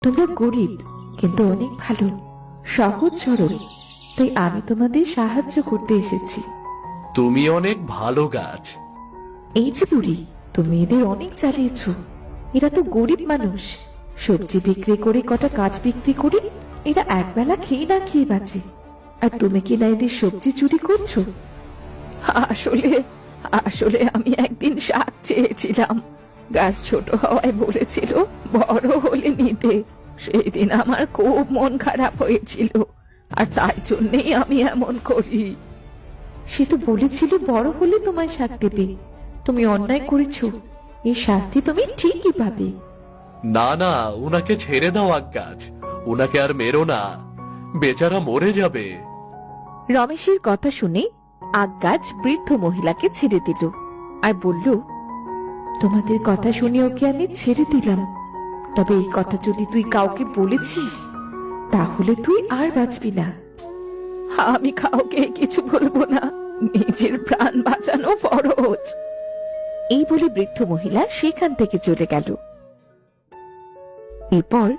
তোমরা গরিব কিন্তু অনেক ভালো, সহজ সরল, তাই আমি তোমাদের সাহায্য করতে এসেছি। তুমি অনেক ভালো গাছ। এই যে বুড়ি, তুমি এদের অনেক চালিয়েছ। এরা তো গরিব মানুষ, সবজি বিক্রি করে কটা কাঠ বিক্রি করে এরা একবেলা খেয়ে না খেয়ে বাঁচে, আর তুমি কি না এদের সবজি চুরি করছো? আসলে আসলে আমি একদিন শাক চেয়েছিলাম, গাছ ছোট হওয়ায় বলেছিল বড় হলে নিতে। সেদিন আমার খুব মন খারাপ হয়েছিল, আর তাই জন্যই আমি এমন করি। সে তো বলেছিল বড় হলে তোমায় শাক দেবে। তুমি অন্যায় করেছো, এর শাস্তি তুমি ঠিকই পাবে। না না, উনাকে ছেড়ে দাও আজ্ঞাজ, উনাকে আর মেরো না, বেচারা মরে যাবে। রমেশের কথা শুনে আজ্ঞাজ বৃদ্ধ মহিলাকে ছেড়ে দিল আর বলল, তোমাদের কথা শুনে ওকে আমি ছেড়ে দিলাম, তবে এই কথা যদি তুই কাউকে বলেছিস তাহলে তুই আর বাঁচবি না। আমি কাউকে কিছু বলবো না, নিজের প্রাণ বাঁচানো ফরজ। এই বলে বৃদ্ধ মহিলা সেখান থেকে চলে গেল। এরপর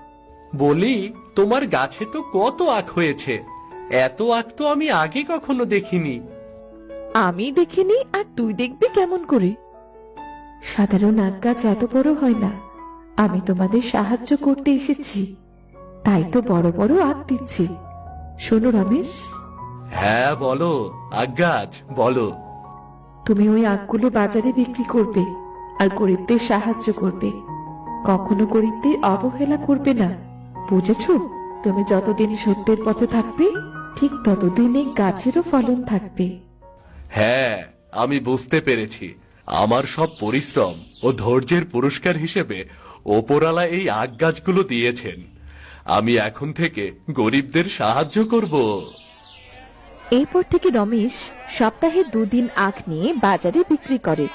বলি, তোমার গাছে তো কত আখ হয়েছে, এত আখ তো আমি আগে কখনো দেখিনি। আমি দেখিনি আর তুই দেখবি কেমন করে? সাধারণ আখ গাছ এত বড় হয় না, আমি তোমাদের সাহায্য করতে এসেছি, তাই তো বড় বড় আখ দিচ্ছি। শোনো রমেশ, হ্যাঁ বলো আজ্ঞাজ, বলো। তুমি ওই আখগুলো বাজারে বিক্রি করবে আর গরিবদের সাহায্য করবে, কখনো গরিবদের অবহেলা করবে না, বুঝেছো? তুমি যতদিন সত্যের পথে থাকবে ঠিক ততদিন এই গাছেরও ফলন থাকবে। হ্যাঁ, আমি বুঝতে পেরেছি। আমার সব পরিশ্রম ও ধৈর্যের পুরস্কার হিসেবে ওপরালা এই আখ গাছগুলো দিয়েছেন। আমি এখন থেকে গরিবদের সাহায্য করব। এরপর থেকে রমেশ সপ্তাহে 2 দিন আখ নিয়ে বাজারে বিক্রি করে।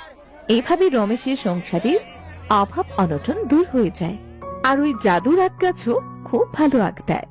এইভাবে রমেশের সংসারের অভাব অনটন দূর হয়ে যায়, আর ওই জাদুর আখ গাছও খুব ভালো আখ দেয়।